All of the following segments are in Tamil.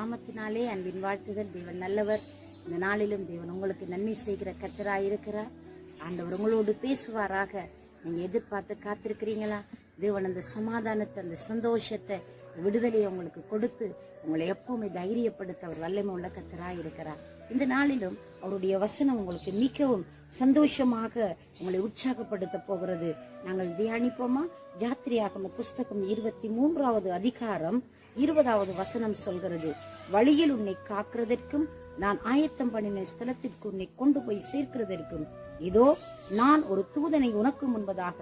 நாமத்தினாலே அன்பின் வாழ்த்துதல். தேவன் நல்லவர். இந்த நாளிலும் தேவன் உங்களுக்கு நன்மை செய்கிற கர்த்தராய் இருக்கிறார். ஆண்டவர் உங்களோடு பேசுவாராக. நீங்க எதிர்பார்த்து காத்திருக்கிறீங்களா? தேவன் அந்த சமாதானத்தை, அந்த சந்தோஷத்தை, விடுதலையை உங்களுக்கு கொடுத்து உங்களை எப்பவுமே தைரியப்படுத்த அவர் வல்லமை உள்ள கர்த்தராய் இருக்கிறார். இந்த நாளிலும் அவருடைய வசனம் உங்களுக்கு மிகவும் சந்தோஷமாக உங்களை உற்சாகப்படுத்த போகிறது. நாங்கள் தியானிப்போமா? யாத்திரையாகம புஸ்தகம் 23வது அதிகாரம் 20வது வசனம் சொல்கிறது, வழியில் உன்னை காக்கிறதற்கும் நான் ஆயத்தம் பண்ணின ஸ்தலத்திற்கு உன்னை கொண்டு போய் சேர்க்கிறதற்கும் இதோ நான் ஒரு தூதனை உனக்கு முன்பதாக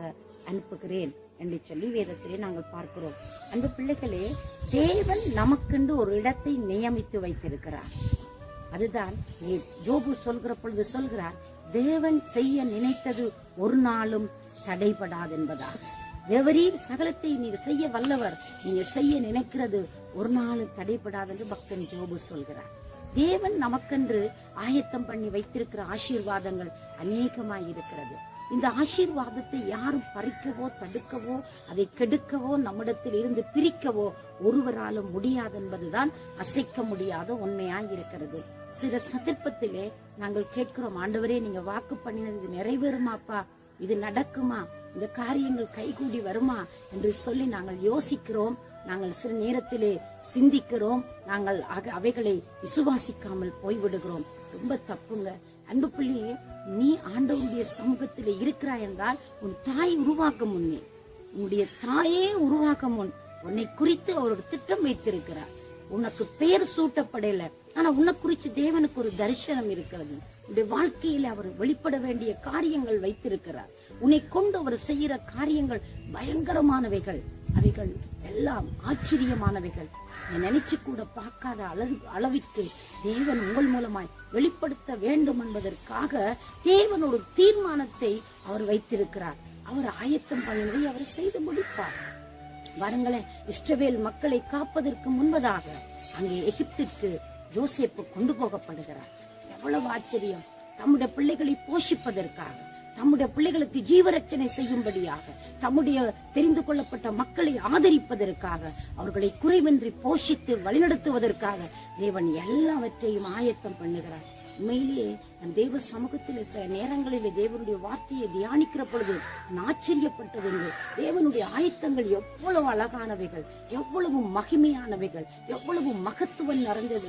அனுப்புகிறேன் என்று சொல்லி வேதத்திலே நாங்கள் பார்க்கிறோம். அந்த பிள்ளைகளே, தேவன் நமக்கென்று ஒரு இடத்தை நியமித்து வைத்திருக்கிறார். அதுதான் யோபு சொல்கிற பொழுது சொல்கிறார், தேவன் செய்ய நினைத்தது ஒரு நாளும் தடைபடாது என்பதாக. தேவரீர் சகலத்தை நீர் செய்ய வல்லவர், நீங்க செய்ய நினைக்கிறது ஒரு நாளும் தடைபடாது என்று பக்தன் யோபு சொல்கிறார். தேவன் நமக்கென்று ஆயத்தம் பண்ணி வைத்திருக்கிற ஆசீர்வாதங்கள் அநேகமாய் இருக்கிறது. இந்த ஆசீர்வாதத்தை யாரும் பறிக்கவோ தடுக்கவோ அதை கெடுக்கவோ நம்மிடத்தில் இருந்து பிரிக்கவோ ஒருவராலும் முடியாது என்பதுதான் அசைக்க முடியாத உண்மையாய் இருக்கிறது. சில சந்தர்ப்பத்திலே நாங்கள் கேட்கிறோம், ஆண்டவரே நீங்க வாக்கு பண்ணினது இது நிறைவேறுமாப்பா, இது நடக்குமா, இந்த காரியங்கள் கைகூடி வருமா என்று சொல்லி நாங்கள் யோசிக்கிறோம். நாங்கள் சில நேரத்திலே சிந்திக்கிறோம், நாங்கள் அவைகளை விசுவாசிக்காமல் போய்விடுகிறோம். ரொம்ப தப்புங்க. அன்பு பிள்ளையே, நீ ஆண்டவருடைய சமூகத்திலே இருக்கிறாய் என்றால் உன் தாய் உருவாக்கும் முன்னே, உன்னுடைய தாயே உருவாக்கும் முன் உன்னை குறித்து அவர் ஒரு திட்டம் வைத்திருக்கிறார். உனக்கு பெயர் சூட்டப்படல, ஆனா உன்னை குறித்து தேவனுக்கு ஒரு தரிசனம் இருக்கிறது. உன்னுடைய வாழ்க்கையில அவர் வெளிப்பட வேண்டிய காரியங்கள் வைத்திருக்கிறார். உன்னை கொண்டு அவர் செய்கிற காரியங்கள் பயங்கரமானவைகள், அவைகள் எல்லாம் ஆச்சரியமானவைகள். நீ நினைச்சு கூட பார்க்காத அளவிற்கு தேவன் உங்கள் மூலமாய் வெளிப்படுத்த வேண்டும் என்பதற்காக தேவன் ஒரு தீர்மானத்தை அவர் வைத்திருக்கிறார். அவர் ஆயத்தம் பண்ணினதை அவர் செய்து முடிப்பார். வாருங்களேன், இஸ்ரவேல் மக்களை காப்பதற்கு முன்பதாக அங்கே எகிப்திற்கு யோசேப்பு கொண்டு போகப்படுகிறார். எவ்வளவு ஆச்சரியம்! தம்முடைய பிள்ளைகளை போஷிப்பதற்காக, தம்முடைய பிள்ளைகளுக்கு ஜீவரட்சணை செய்யும்படியாக, தம்முடைய தெரிந்து கொள்ளப்பட்ட மக்களை ஆதரிப்பதற்காக, அவர்களை குறைவின்றி போஷித்து வழிநடத்துவதற்காக தேவன் எல்லாவற்றையும் ஆயத்தம் பண்ணுகிறார். உண்மையிலேயே நம் தேவ சமூகத்தில் சில நேரங்களிலே தேவனுடைய வார்த்தையை தியானிக்கிற பொழுது ஆச்சரியப்பட்டது. தேவனுடைய ஆயத்தங்கள் எவ்வளவு அழகானவைகள், எவ்வளவு மகிமையானவைகள், எவ்வளவு மகத்துவம்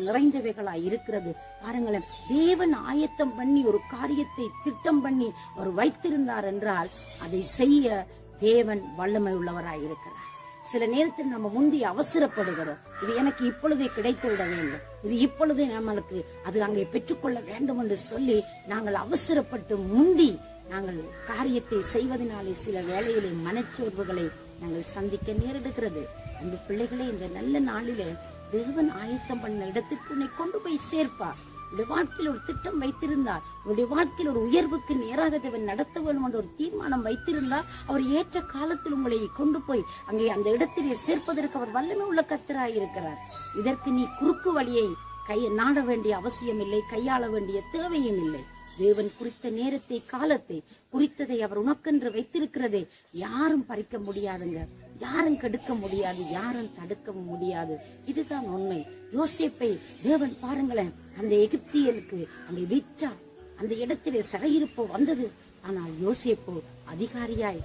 நிறைந்தவைகளாய் இருக்கிறது. பாருங்களேன், தேவன் ஆயத்தம் பண்ணி ஒரு காரியத்தை திட்டம் பண்ணி அவர் வைத்திருந்தார் என்றால் அதை செய்ய தேவன் வல்லமை உள்ளவராய் இருக்கிறார். சில நேரத்தில் நம்ம முந்தி அவசரப்படுகிறோம். இது எனக்கு இப்பொழுதே கிடைத்து விட வேண்டும், இது இப்பொழுதே நம்மளுக்கு அது அங்கே பெற்றுக்கொள்ள வேண்டும் என்று சொல்லி நாங்கள் அவசரப்பட்டு முந்தி நாங்கள் காரியத்தை செய்வதனாலே சில வேளையிலே மனச்சோர்வுகளை நாங்கள் சந்திக்க நேரிடுகிறது. அந்த பிள்ளைகளே, இந்த நல்ல நாளிலே தேவன் ஆயத்தம் பண்ண இடத்திற்கு உன்னை கொண்டு போய் சேர்ப்பார். உடைய வாழ்க்கையில் ஒரு திட்டம் வைத்திருந்தார், உடைய வாழ்க்கையில் ஒரு உயர்வுக்கு நேராக தேவன் நடத்த வேண்டும் என்ற ஒரு தீர்மானம் வைத்திருந்தார். அவர் ஏற்ற காலத்தில் உங்களை கொண்டு போய் அங்கே அந்த இடத்திலே சேர்ப்பதற்கு அவர் வல்லமை உள்ள கர்த்தராய் இருக்கிறார். இதற்கு நீ குறுக்கு வழியை நாட வேண்டிய அவசியம் இல்லை, கையாள வேண்டிய தேவையும் இல்லை. தேவன் குறித்த நேரத்தை, காலத்தை குறித்ததை அவர் உனக்கென்று வைத்திருக்கிறதை யாரும் பறிக்க முடியாதுங்க, யாரும் கெடுக்க முடியாது, யாரும் தடுக்கவும் முடியாது. இதுதான் உண்மை. யோசேப்பை தேவன் பாருங்களேன், அந்த எகிப்தியலுக்கு அங்கே விற்றார். அந்த இடத்திலே சிறையிருப்பு வந்தது. ஆனால் யோசேப்பு அதிகாரியாய்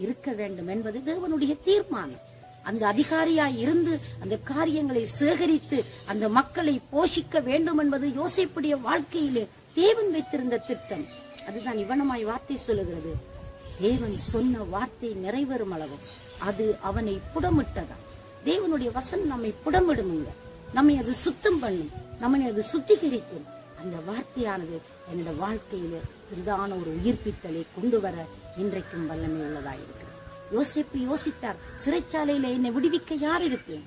இருக்க வேண்டும் என்பது தேவனுடைய தீர்மானம். அந்த அதிகாரியாய் இருந்து அந்த காரியங்களை சேகரித்து அந்த மக்களை போஷிக்க வேண்டும் என்பது யோசேப்புடைய வாழ்க்கையிலே தேவன் வைத்திருந்த திட்டம். அதுதான் இவனமாய் வார்த்தை சொல்லுகிறது, தேவன் சொன்ன வார்த்தை நிறைவேறும் அளவு அது அவனை புடமிட்டதா. தேவனுடைய வசனம் நம்மை புடமிடுமுங்க, நம்மை அது சுத்தம் பண்ணும், நம்மை அது சுத்திகரிக்கும். அந்த வார்த்தையானது என்னோட வாழ்க்கையில பெரிதான ஒரு உயிர்ப்பித்தலை கொண்டு வர இன்றைக்கும் வல்லமை உள்ளதாயிருக்கிறது. யோசேப்பு யோசித்தார், சிறைச்சாலையில என்னை விடுவிக்க யார் இருக்கு,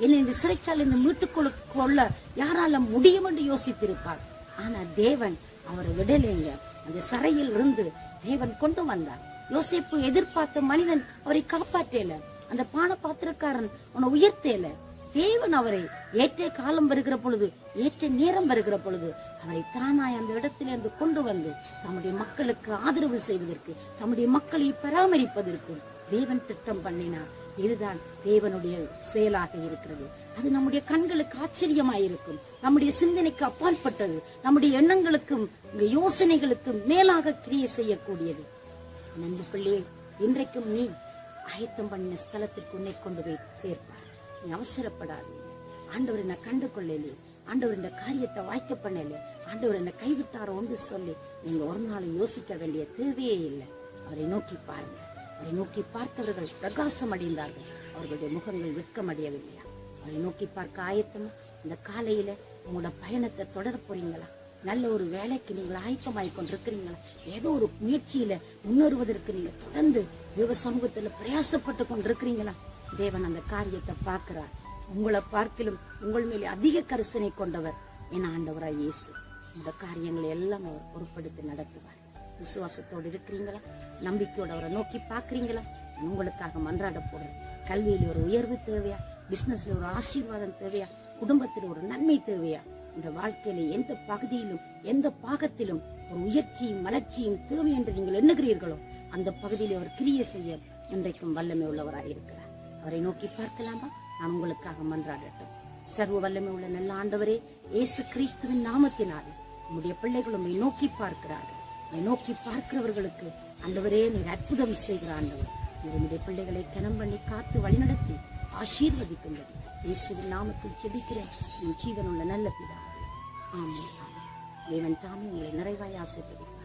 என்னை இந்த சிறைச்சாலையில மீட்டுக் கொள்ள யாரால முடியும் என்று யோசித்திருப்பார். ஆனா தேவன் அவரை விடலைங்க. அந்த சிறையில் இருந்து தேவன் கொண்டு வந்தார். யோசேப்பு எதிர்பார்த்த மனிதன் அவரை காப்பாற்றல, அந்த பான பாத்திரக்காரன் அவனை உயர்த்தல. தேவன் அவரை ஏற்ற காலம் வருகிற பொழுது, ஏற்ற நேரம் வருகிற பொழுது அவரை தானாய் அந்த இடத்திலிருந்து கொண்டு வந்து தம்முடைய மக்களுக்கு ஆதரவு செய்வதற்கு, தம்முடைய மக்களை பராமரிப்பதற்கு தேவன் திட்டம் பண்ணினார். இதுதான் தேவனுடைய செயலாக இருக்கிறது. அது நம்முடைய கண்களுக்கு ஆச்சரியமாயிருக்கும், நம்முடைய சிந்தனைக்கு அப்பாற்பட்டது, நம்முடைய எண்ணங்களுக்கும் யோசனைகளுக்கும் மேலாக கிரியை செய்யக்கூடியது. நண்பு பிள்ளையே, இன்றைக்கும் நீ ஆயத்தம் பண்ணின ஸ்தலத்திற்கு உன்னை கொண்டு போய் சேர்ப்பார். நீ அவசரப்படாது. ஆண்டவர் என்ன கண்டு கொள்ளலே, ஆண்டவர் இந்த காரியத்தை வாய்க்க பண்ணல, ஆண்டவர் என்ன கைவிட்டாரோ ஒன்று சொல்லி நீங்க ஒரு நாள் யோசிக்க வேண்டிய தேவையே இல்லை. அவரை நோக்கி பாருங்க. அவரை நோக்கி பார்த்தவர்கள் பிரகாசம் அடைந்தார்கள், அவர்களுடைய முகங்கள் வெட்கம் அடையவில்லையா? அவரை நோக்கி பார்க்க ஆயத்தமா? இந்த காலையில உங்களோட பயணத்தை தொடர போறீங்களா? நல்ல ஒரு வேலைக்கு நீங்கள் ஆயத்தமாய் கொண்டிருக்கிறீங்களா? ஏதோ ஒரு முயற்சியில முன்னேறுவதற்கு நீங்க தொடர்ந்து தேவ சமூகத்துல பிரயாசப்பட்டு கொண்டிருக்கிறீங்களா? தேவன் அந்த காரியத்தை பார்க்கிறார். உங்களை பார்க்கிலும் உங்கள் மேலே அதிக கரிசனை கொண்டவர் என ஆண்டவராய் இயேசு. இந்த காரியங்களை எல்லாம் அவர் பொறுப்படுத்தி நடத்துவார். விசுவாசத்தோடு இருக்கிறீங்களா? நம்பிக்கையோடு அவரை நோக்கி பாக்குறீங்களா? உங்களுக்காக மன்றாட போறேன். கல்வியில ஒரு உயர்வு தேவையா? பிசினஸ்ல ஒரு ஆசீர்வாதம் தேவையா? குடும்பத்தில் ஒரு நன்மை தேவையா? இந்த வாழ்க்கையில எந்த பகுதியிலும் எந்த பாகத்திலும் ஒரு உயர்ச்சியும் வளர்ச்சியும் தேவை என்று நீங்கள் எண்ணுகிறீர்களோ அந்த பகுதியில் அவர் கிரியை செய்ய இன்றைக்கும் வல்லமை உள்ளவராக இருக்கிறார். அவரை நோக்கி பார்க்கலாமா? நான் உங்களுக்காக மன்றாடட்டும். சர்வ வல்லமை உள்ள நல்ல ஆண்டவரே, இயேசு கிறிஸ்துவின் நாமத்தினால் உங்களுடைய பிள்ளைகள் உண்மை நோக்கி பார்க்கிறார்கள். நோக்கி பார்க்கிறவர்களுக்கு ஆண்டவரே நீர் அற்புதம் செய்கிற ஆண்டவர். உங்களுடைய பிள்ளைகளை கனம் பண்ணி காத்து வழிநடத்தி ஆசீர்வதிக்குங்கள். இயேசுவின் நாமத்தில் ஜெபிக்கிறேன் என் ஜீவனுள்ள நல்ல பிதாவே. ஆமென். தேவன் தாமே உங்களை நிறைவாய் ஆசீர்வதிப்பார்.